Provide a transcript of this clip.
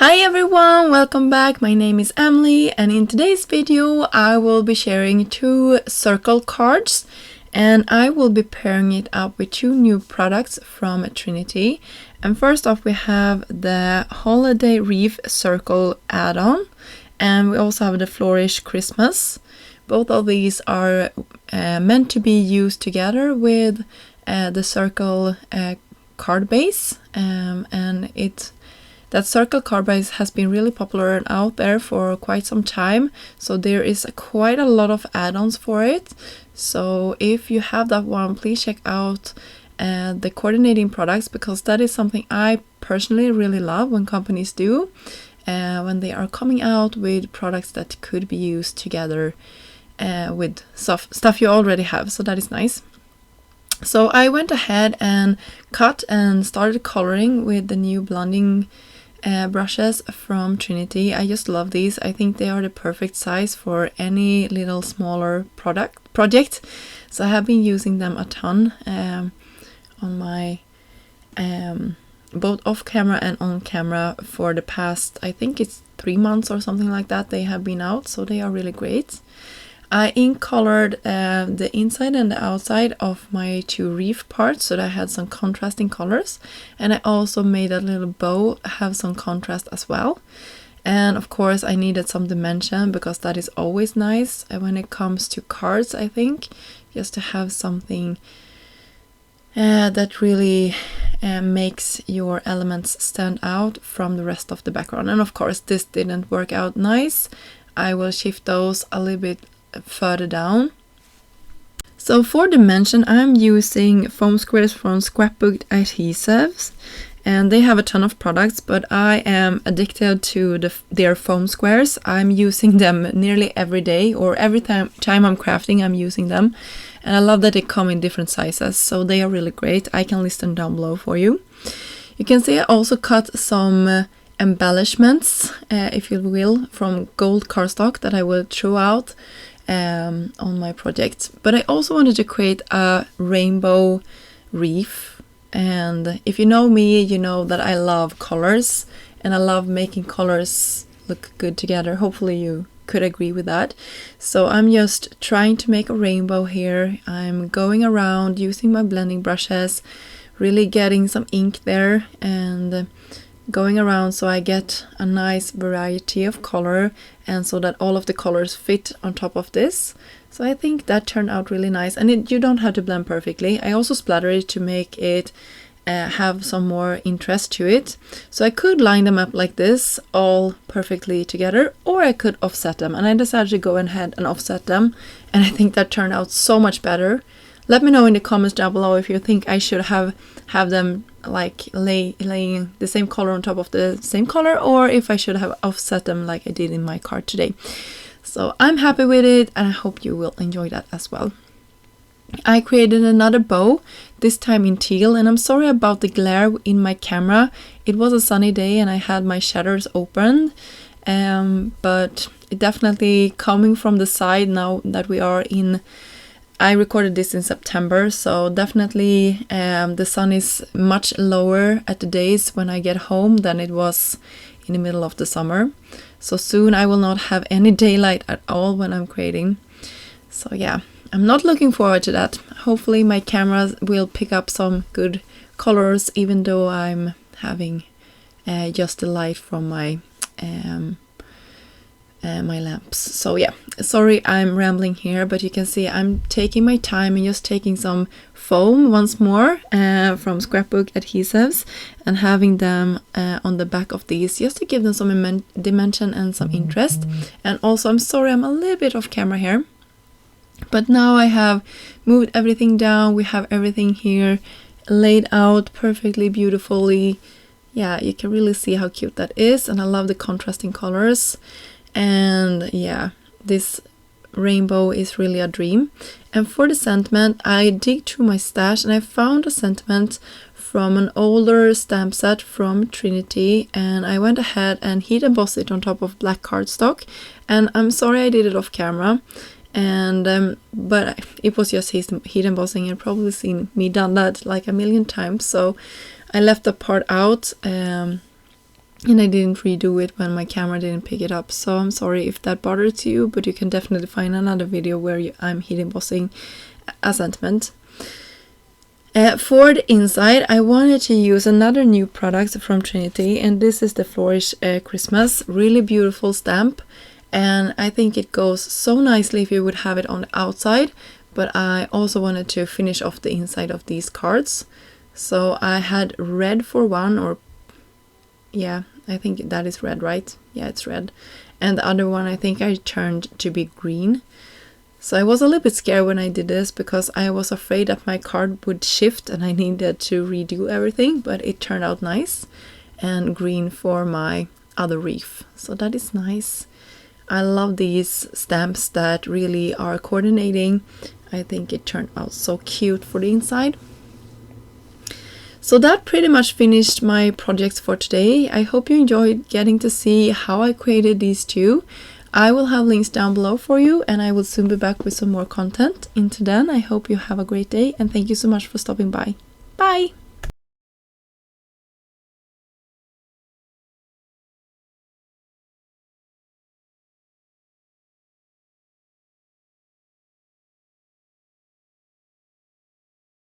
Hi everyone, welcome back. My name is Emelie, and in today's video I will be sharing 2 circle cards, and I will be pairing it up with 2 new products from Trinity. And first off, we have the Holiday Wreath Circle add-on, and we also have the Flourish Christmas. Both of these are meant to be used together with the circle card base, and that circle card base has been really popular and out there for quite some time, so there is quite a lot of add-ons for it. So if you have that one, please check out the coordinating products, because that is something I personally really love when companies do, when they are coming out with products that could be used together with stuff you already have, so that is nice. So I went ahead and cut and started coloring with the new blending brushes from Trinity. I just love these. I think they are the perfect size for any little smaller project. So I have been using them a ton on my both off camera and on camera for the past, I think it's 3 months or something like that. They have been out, so they are really great. I ink colored the inside and the outside of my 2 wreath parts, so that I had some contrasting colors, and I also made a little bow have some contrast as well. And of course I needed some dimension, because that is always nice when it comes to cards, I think, just to have something that really makes your elements stand out from the rest of the background. And of course this didn't work out nice. I will shift those a little bit further down. So for dimension, I'm using foam squares from Scrapbook Adhesives, and they have a ton of products, but I am addicted to their foam squares. I'm using them nearly every day, or every time I'm crafting I'm using them, and I love that they come in different sizes, so they are really great. I can list them down below for you. You can see I also cut some embellishments, if you will, from gold cardstock that I will throw out on my project. But I also wanted to create a rainbow wreath, and if you know me, you know that I love colors and I love making colors look good together. Hopefully you could agree with that. So I'm just trying to make a rainbow here. I'm going around using my blending brushes, really getting some ink there and going around so I get a nice variety of color, and so that all of the colors fit on top of this. So I think that turned out really nice, and you don't have to blend perfectly. I also splattered it to make it have some more interest to it. So I could line them up like this, all perfectly together, or I could offset them, and I decided to go ahead and offset them, and I think that turned out so much better. Let me know in the comments down below if you think I should have them like laying the same color on top of the same color, or if I should have offset them like I did in my card today. So I'm happy with it, and I hope you will enjoy that as well. I created another bow, this time in teal, and I'm sorry about the glare in my camera. It was a sunny day and I had my shutters open, but it definitely coming from the side now that we are in. I recorded this in September, so definitely the sun is much lower at the days when I get home than it was in the middle of the summer. So soon I will not have any daylight at all when I'm creating. So yeah, I'm not looking forward to that. Hopefully my camera will pick up some good colors, even though I'm having just the light from my lamps. So yeah, sorry I'm rambling here, but you can see I'm taking my time and just taking some foam once more from Scrapbook Adhesives and having them on the back of these, just to give them some dimension and some interest. And also, I'm sorry I'm a little bit off camera here, but now I have moved everything down. We have everything here laid out perfectly beautifully. Yeah, you can really see how cute that is, and I love the contrasting colors. And yeah, this rainbow is really a dream. And for the sentiment, I dig through my stash and I found a sentiment from an older stamp set from Trinity, and I went ahead and heat embossed it on top of black cardstock. And I'm sorry I did it off camera, and but it was just heat embossing. You've probably seen me done that like a million times, so I left the part out and I didn't redo it when my camera didn't pick it up, so I'm sorry if that bothered you, but you can definitely find another video where I'm heat embossing a sentiment. For the inside, I wanted to use another new product from Trinity, and this is the Flourish Christmas. Really beautiful stamp, and I think it goes so nicely if you would have it on the outside, but I also wanted to finish off the inside of these cards. So I had red for one, or yeah, I think that is red, right? Yeah, it's red. And the other one I think I turned to be green. So I was a little bit scared when I did this because I was afraid that my card would shift and I needed to redo everything, but it turned out nice. And green for my other wreath. So that is nice. I love these stamps that really are coordinating. I think it turned out so cute for the inside. So that pretty much finished my projects for today. I hope you enjoyed getting to see how I created these two. I will have links down below for you, and I will soon be back with some more content. Until then, I hope you have a great day, and thank you so much for stopping by. Bye!